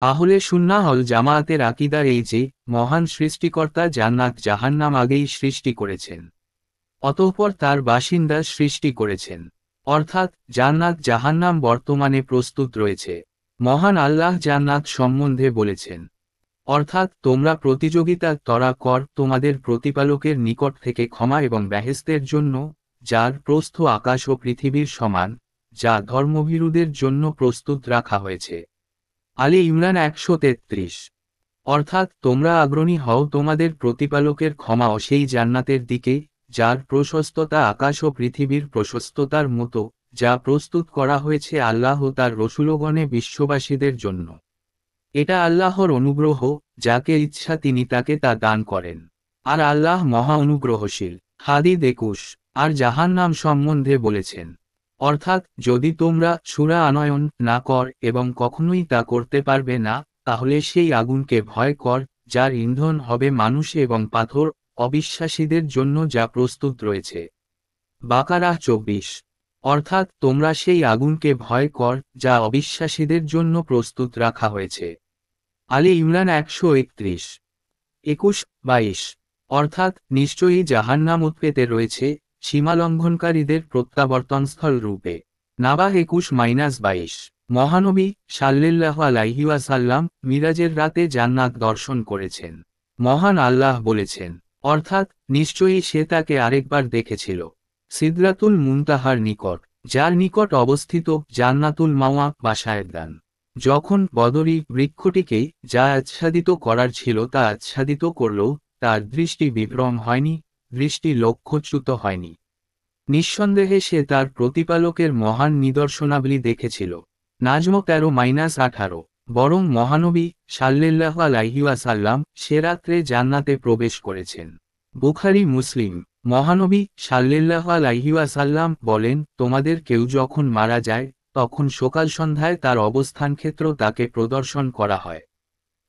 আহলে সুন্নাহ ওয়াল জামায়াতের আকীদা এই যে, মহান সৃষ্টিকর্তা জান্নাত জাহান্নাম আগেই সৃষ্টি করেছেন। অতঃপর তার বাসিন্দা সৃষ্টি করেছেন। অর্থাৎ জান্নাত জাহান্নাম বর্তমানে প্রস্তুত রয়েছে। মহান আল্লাহ জান্নাত সম্বন্ধে বলেছেন, অর্থাৎ তোমরা প্রতিযোগিতা করা কর তোমাদের প্রতিপালকের নিকট থেকে ক্ষমা এবং বেহেশতের জন্য, যার প্রস্থ আকাশ ও পৃথিবীর সমান, যা ধর্মভীরুদের জন্য প্রস্তুত রাখা হয়েছে। আলী ইমরান 133। অর্থাৎ তোমরা আগ্রণী হও তোমাদের প্রতিপালকের ক্ষমা ও সেই জান্নাতের দিকে, যার প্রশস্ততা আকাশ ও পৃথিবীর প্রশস্ততার মতো, যা প্রস্তুত করা হয়েছে আল্লাহ ও তার রসূলগণে বিশ্ববাসীদের জন্য। এটা আল্লাহর অনুগ্রহ, যাকে ইচ্ছা তিনি তাকে তা দান করেন। আর আল্লাহ মহা অনুগ্রহশীল। হাদিদ 21। আর জাহান্নাম সম্বন্ধে বলেছেন, অর্থাৎ যদি তোমরা সূরা আনয়ন না কর এবং কখনোই তা করতে পারবে না, তাহলে সেই আগুনকে ভয় কর, যার ইন্ধন হবে মানুষ এবং পাথর, অবিশ্বাসীদের জন্য যা প্রস্তুত রয়েছে। বাকারাহ 24। অর্থাৎ তোমরা সেই আগুনকে ভয় কর, যা অবিশ্বাসীদের জন্য প্রস্তুত রাখা হয়েছে। আলী ইমরান 131। 21-22। অর্থাৎ নিশ্চয়ই জাহান্নাম উৎপেতে রয়েছে সীমালঙ্ঘনকারীদের প্রত্যাবর্তনস্থল রূপে। নাবাহ 21-22। মহানবী সাল্লাল্লাহু আলাইহি ওয়াসাল্লাম মিরাজের রাতে জান্নাত দর্শন করেছেন। মহান আল্লাহ বলেছেন, অর্থাৎ নিশ্চয়ই সে তাকে আরেকবার দেখেছিল সিদরাতুল মুনতাহার নিকট, যার নিকট অবস্থিত জান্নাতুল মাওয়া বা শায়দান। যখন বদরী বৃক্ষটিকেই যা আচ্ছাদিত করার ছিল তা আচ্ছাদিত করল, তার দৃষ্টি বিভ্রম হয়নি, দৃষ্টি লক্ষ্যচ্যুত হয়নি। নিঃসন্দেহে সে তার প্রতিপালকের মহান নিদর্শনাবলী দেখেছিল। নাজম 13-18। বরং মহানবী সাল্লাল্লাহু আলাইহি ওয়াসাল্লাম সে রাত্রে জান্নাতে প্রবেশ করেছেন। বুখারী মুসলিম। মহানবী সাল্লাল্লাহু আলাইহি ওয়াসাল্লাম বলেন, তোমাদের কেউ যখন মারা যায়, তখন সকাল সন্ধ্যায় তার অবস্থানক্ষেত্র তাকে প্রদর্শন করা হয়।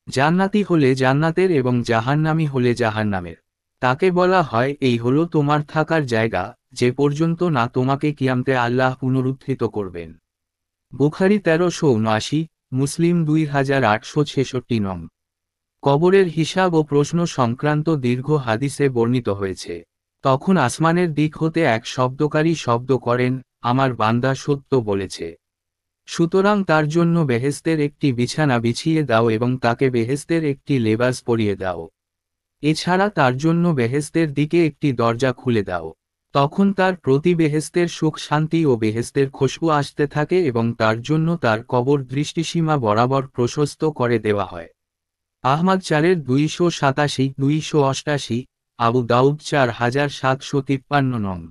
জান্নাতি হলে জান্নাতের এবং জাহান্নামী হলে জাহান্নামের। তাকে বলা হয়, এই হলো তোমার থাকার জায়গা, যে পর্যন্ত না তোমাকে কিয়ামতে আল্লাহ পুনরুত্থিত করবেন। বুখারী 1379, মুসলিম 2866 নং। কবরের হিসাব ও প্রশ্ন সংক্রান্ত দীর্ঘ হাদিসে বর্ণিত হয়েছে। তখন আসমানের দিক হতে এক শব্দকারী শব্দ করেন, আমার বান্দা সত্য বলেছে। সুতরাং তার জন্য বেহেশতের একটি বিছানা বিছিয়ে দাও এবং তাকে বেহেশতের একটি লেবাস পরিয়ে দাও। এছাড়া তার জন্য বেহেশতের দিকে একটি দরজা খুলে দাও। তখন তার প্রতি বেহেশতের সুখ শান্তি ও বেহেশতের খুশবু আসতে থাকে এবং তার জন্য তার কবর দৃষ্টিসীমা বরাবর প্রশস্ত করে দেওয়া হয়। আহমদ 4287-288, আবু দাউদ 4753 নং।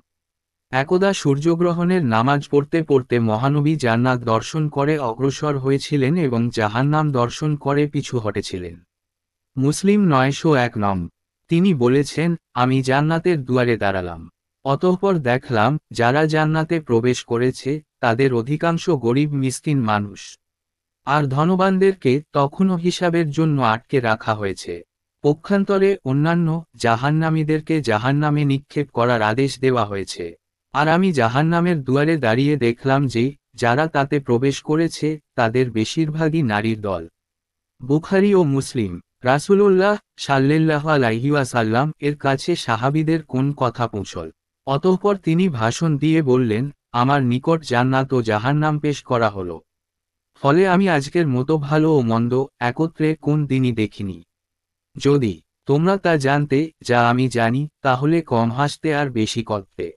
একদা সূর্যগ্রহণের নামাজ পড়তে পড়তে মহানবী জান্নাত দর্শন করে অগ্রসর হয়েছিলেন এবং জাহান্নাম দর্শন করে পিছু হটেছিলেন। মুসলিম 901 নং। তিনি বলেছেন, আমি জান্নাতের দুয়ারে দাঁড়ালাম। অতঃপর দেখলাম, যারা জান্নাতে প্রবেশ করেছে, তাদের অধিকাংশ গরিব মিসকিন মানুষ। আর ধনবানদেরকে তখনও হিসাবের জন্য আটকে রাখা হয়েছে। পক্ষান্তরে অন্যান্য জাহান্নামীদেরকে জাহান্নামে নিক্ষেপ করার আদেশ দেওয়া হয়েছে। আর আমি জাহান্নামের দুয়ারে দাঁড়িয়ে দেখলাম যে, যারা তাতে প্রবেশ করেছে, তাদের বেশিরভাগই নারীর দল। বুখারী ও মুসলিম। রাসূলুল্লাহ সাল্লাল্লাহু আলাইহি ওয়াসাল্লাম এর কাছে সাহাবীদের কোন কথা পৌঁছল। অতঃপর তিনি ভাষণ দিয়ে বললেন, আমার নিকট জান্নাত ও জাহান্নাম পেশ করা হলো। ফলে আমি আজকের মতো ভালো ও মন্দ একত্রে কোন দিনই দেখিনি। যদি তোমরা তা জানতে যা আমি জানি, তাহলে কম হাসতে আর বেশি করতে।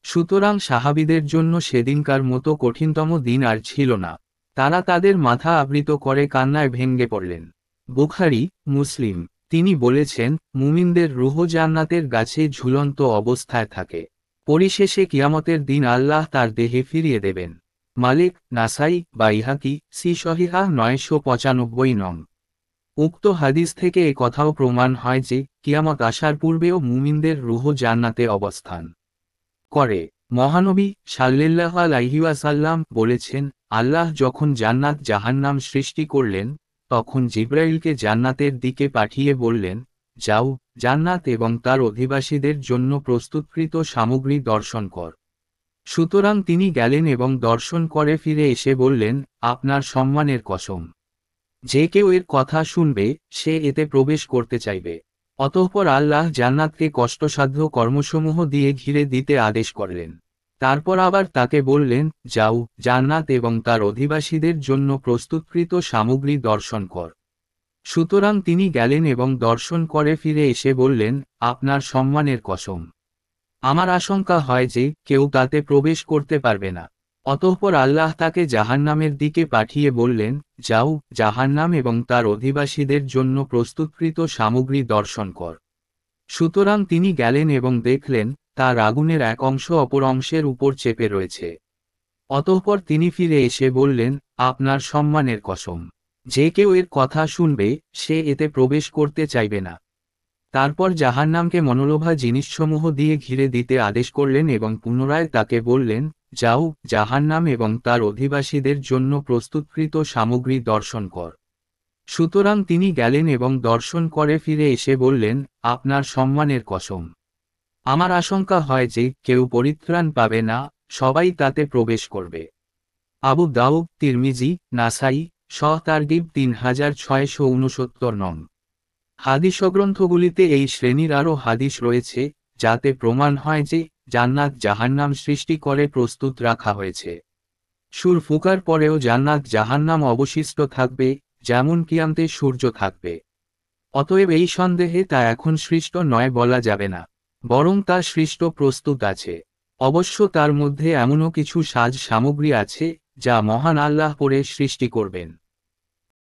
সুতরাং সাহাবীদের জন্য সেদিনকার মতো কঠিনতম দিন আর ছিল না। তারা তাদের মাথা আবৃত করে কান্নায় ভেঙ্গে পড়লেন। বুখারী, মুসলিম। তিনি বলেছেন, মুমিনদের রূহ জান্নাতের গাছে ঝুলন্ত অবস্থায় থাকে। পরিশেষে কিয়ামতের দিন আল্লাহ তার দেহে ফিরিয়ে দেবেন। মালিক, নাসাই, বাইহাকি, সি সহিহাহ 995 নং। উক্ত হাদিস থেকে এ কথাও প্রমাণ হয় যে, কিয়ামত আসার পূর্বেও মুমিনদের রূহ জান্নাতে অবস্থান করে। মহানবী সাল্লাল্লাহু আলাইহি ওয়াসাল্লাম বলেছেন, আল্লাহ যখন জান্নাত জাহান্নাম সৃষ্টি করলেন, তখন জিবরাইলকে জান্নাতের দিকে পাঠিয়ে বললেন, যাও, জান্নাত এবং তার অধিবাসীদের জন্য প্রস্তুতকৃত সামগ্রী দর্শন কর। সুতরাং তিনি গেলেন এবং দর্শন করে ফিরে এসে বললেন, আপনার সম্মানের কসম, যে কেউ এর কথা শুনবে সে এতে প্রবেশ করতে চাইবে। অতঃপর আল্লাহ জান্নাতকে কষ্টসাধ্য কর্মসমূহ দিয়ে ঘিরে দিতে আদেশ করলেন। তারপর আবার তাকে বললেন, যাও, জান্নাত এবং তার অধিবাসীদের জন্য প্রস্তুতকৃত সামগ্রী দর্শন কর। সুতরাং তিনি গেলেন এবং দর্শন করে ফিরে এসে বললেন, আপনার সম্মানের কসম, আমার আশঙ্কা হয় যে কেউ তাতে প্রবেশ করতে পারবে না। অতঃপর আল্লাহ তাকে জাহান্নামের দিকে পাঠিয়ে বললেন, যাও, জাহান্নাম এবং তার অধিবাসীদের জন্য প্রস্তুতকৃত সামগ্রী দর্শন কর। সুতরাং তিনি গেলেন এবং দেখলেন তার আগুনের এক অংশ অপর অংশের উপর চেপে রয়েছে। অতঃপর তিনি ফিরে এসে বললেন, আপনার সম্মানের কসম, যে কেউ এর কথা শুনবে সে এতে প্রবেশ করতে চাইবে না। তারপর জাহান্নামকে মনোলোভা জিনিসসমূহ দিয়ে ঘিরে দিতে আদেশ করলেন এবং পুনরায় তাকে বললেন, যাও, জাহান্নাম এবং তার অধিবাসীদের জন্য প্রস্তুতকৃত সামগ্রী দর্শন কর। সুতরাং তিনি গেলেন এবং দর্শন করে ফিরে এসে বললেন, আপনার সম্মানের কসম, আমার আশঙ্কা হয় যে কেউ পরিত্রাণ পাবে না, সবাই তাতে প্রবেশ করবে। আবু দাউদ, তিরমিজি, নাসাই, তারগিব 3669 নং। হাদিসগ্রন্থগুলিতে এই শ্রেণীর আরও হাদিস রয়েছে, যাতে প্রমাণ হয় যে জান্নাত জাহান্নাম সৃষ্টি করে প্রস্তুত রাখা হয়েছে। সূর ফুঁকার পরেও জান্নাত জাহান্নাম অবশিষ্ট থাকবে, যেমন কিয়ামতে সূর্য থাকবে। অতএব এই সন্দেহে তা এখন সৃষ্ট নয় বলা যাবে না, বরং তা সৃষ্ট প্রস্তুত আছে। অবশ্য তার মধ্যে এমনও কিছু সাজ সামগ্রী আছে যা মহান আল্লাহ পরে সৃষ্টি করবেন।